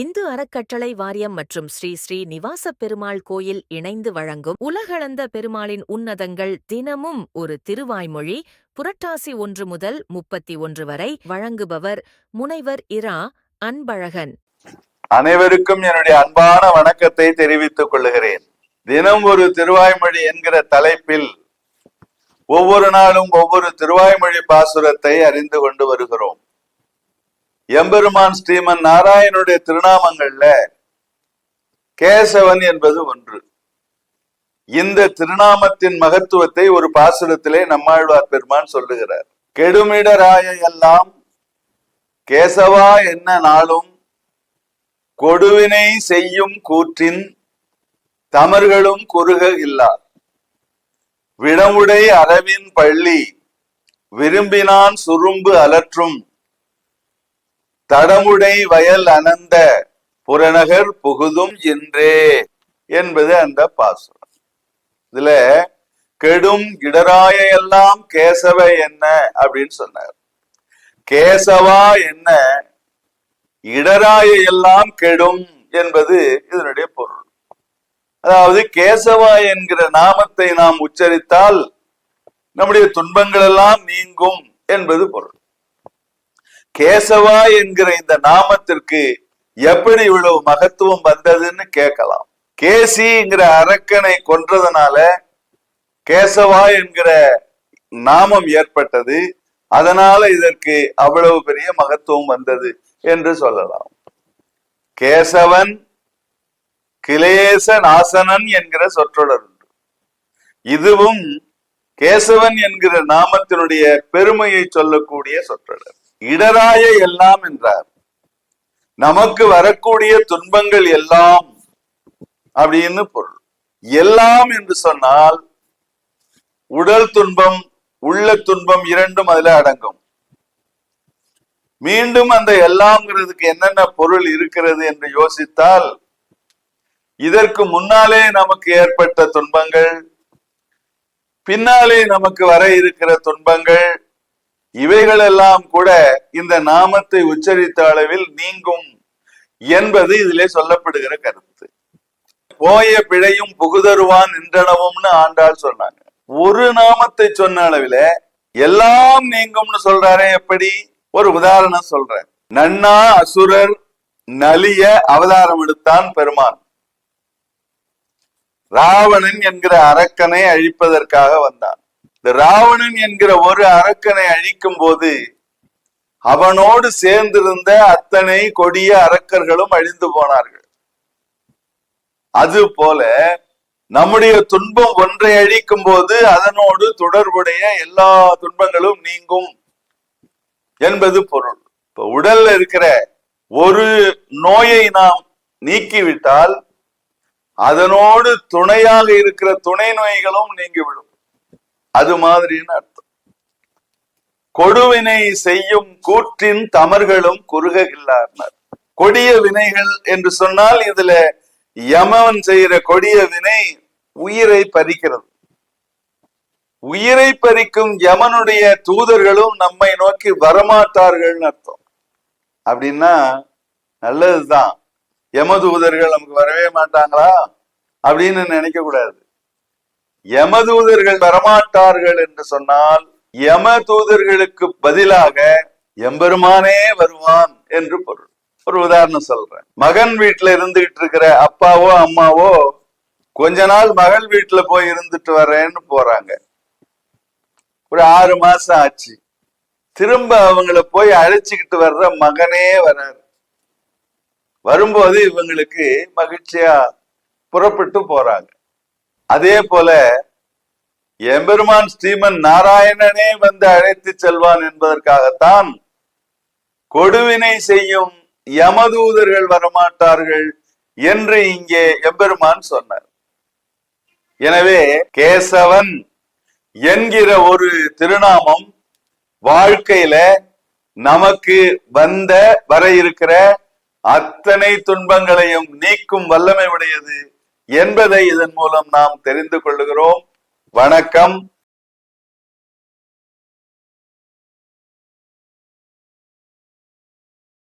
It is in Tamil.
இந்து அறக்கட்டளை வாரியம் மற்றும் ஸ்ரீ ஸ்ரீ நிவாச பெருமாள் கோயில் இணைந்து வழங்கும் உலகளந்த பெருமாளின் உன்னதங்கள் தினமும் ஒரு திருவாய்மொழி புரட்டாசி 1 முதல் 31 வரை வழங்குபவர் முனைவர் இரா அன்பழகன். அனைவருக்கும் என்னுடைய அன்பான வணக்கத்தை தெரிவித்துக் கொள்ளுகிறேன். தினம் ஒரு திருவாய்மொழி என்கிற தலைப்பில் ஒவ்வொரு நாளும் ஒவ்வொரு திருவாய்மொழி பாசுரத்தை அறிந்து கொண்டு வருகிறோம். எம்பெருமான் ஸ்ரீமன் நாராயணனுடைய திருநாமங்கள்ல கேசவன் என்பது ஒன்று. இந்த திருநாமத்தின் மகத்துவத்தை ஒரு பாசுரத்திலே நம்மாழ்வார் பெருமான் சொல்லுகிறார். கெடுமிடராய எல்லாம் கேசவா என்ன நாளும் கொடுவினை செய்யும் கூற்றின் தமர்களும் குறுக இல்லார் விடமுடை அரவின் பள்ளி விரும்பினான் சுரும்பு அலற்றும் தடமுடை வயல் அனந்த புறநகர் புகுதும் என்றே என்பது அந்த பாசுரம். இதுல கெடும் இடராய எல்லாம் கேசவ என்ன அப்படின்னு சொன்னார். கேசவா என்ன இடராய எல்லாம் கெடும் என்பது இதனுடைய பொருள். அதாவது கேசவா என்கிற நாமத்தை நாம் உச்சரித்தால் நம்முடைய துன்பங்கள் எல்லாம் நீங்கும் என்பது பொருள். கேசவா என்கிற இந்த நாமத்திற்கு எப்படி இவ்வளவு மகத்துவம் வந்ததுன்னு கேட்கலாம். கேசிங்கிற அரக்கனை கொன்றதுனால கேசவா என்கிற நாமம் ஏற்பட்டது. அதனால இதற்கு அவ்வளவு பெரிய மகத்துவம் வந்தது என்று சொல்லலாம். கேசவன் கிளேச நாசனன் என்கிற சொற்றொடர் உண்டு. இதுவும் கேசவன் என்கிற நாமத்தினுடைய பெருமையை சொல்லக்கூடிய சொற்றொடர். இடராய எல்லாம் என்றார். நமக்கு வரக்கூடிய துன்பங்கள் எல்லாம் அப்படின்னு பொருள். எல்லாம் என்று சொன்னால் உடல் துன்பம் உள்ள துன்பம் இரண்டும் அதுல அடங்கும். மீண்டும் அந்த எல்லாம்ங்கிறதுக்கு என்னென்ன பொருள் இருக்கிறது என்று யோசித்தால் இதற்கு முன்னாலே நமக்கு ஏற்பட்ட துன்பங்கள், பின்னாலே நமக்கு வர இருக்கிற துன்பங்கள், இவைகள் எல்லாம் கூட இந்த நாமத்தை உச்சரித்த அளவில் நீங்கும் என்பது இதிலே சொல்லப்படுகிற கருத்து. போய பிழையும் புகுதருவான் நின்றனவும்னு ஆண்டாள் சொன்னாங்க. ஒரு நாமத்தை சொன்ன அளவில எல்லாம் நீங்கும்னு சொல்றாரே எப்படி? ஒரு உதாரணம் சொல்றேன். நன்னா அசுரர் நலிய அவதாரம் எடுத்தான் பெருமான். ராவணன் என்கிற அரக்கனை அழிப்பதற்காக வந்தான். இந்த ராவணன் என்கிற ஒரு அரக்கனை அழிக்கும் போது அவனோடு சேர்ந்திருந்த அத்தனை கொடிய அரக்கர்களும் அழிந்து போனார்கள். அது போல நம்முடைய துன்பம் ஒன்றை அழிக்கும் போது அதனோடு தொடர்புடைய எல்லா துன்பங்களும் நீங்கும் என்பது பொருள். இப்ப உடல்ல இருக்கிற ஒரு நோயை நாம் நீக்கிவிட்டால் அதனோடு துணையாக இருக்கிற துணை நோய்களும் நீங்கிவிடும். அது மாதிரின்னு அர்த்தம். கொடுவினை செய்யும் கூற்றின் தமர்களும் குறுக இல்லார். கொடிய வினைகள் என்று சொன்னால் இதுல யமன் செய்கிற கொடிய வினை உயிரை பறிக்கிறது. உயிரை பறிக்கும் யமனுடைய தூதர்களும் நம்மை நோக்கி வரமாட்டார்கள் அர்த்தம். அப்படின்னா நல்லதுதான். யம தூதர்கள் நமக்கு வரவே மாட்டாங்களா அப்படின்னு நினைக்க கூடாது. யம தூதர்கள் வரமாட்டார்கள் என்று சொன்னால் யம தூதர்களுக்கு பதிலாக எம்பெருமானே வருவான் என்று பொருள். ஒரு உதாரணம் சொல்றேன். மகன் வீட்டுல இருந்துகிட்டு இருக்கிற அப்பாவோ அம்மாவோ கொஞ்ச நாள் மகள் வீட்டுல போய் இருந்துட்டு வர்றேன்னு போறாங்க. ஒரு 6 மாசம் ஆச்சு. திரும்ப அவங்கள போய் அழைச்சிக்கிட்டு வர்ற மகனே வராரு. வரும்போது இவங்களுக்கு மகிழ்ச்சியா புறப்பட்டு போறாங்க. அதே போல எம்பெருமான் ஸ்ரீமன் நாராயணனே வந்து அழைத்து செல்வான் என்பதற்காகத்தான் கொடுவினை செய்யும் யமதூதர்கள் வரமாட்டார்கள் என்று இங்கே எம்பெருமான் சொன்னார். எனவே கேசவன் என்கிற ஒரு திருநாமம் வாழ்க்கையில நமக்கு வர இருக்கிற அத்தனை துன்பங்களையும் நீக்கும் வல்லமை உடையது என்பதை இதன் மூலம் நாம் தெரிந்து கொள்ளுகிறோம். வணக்கம்.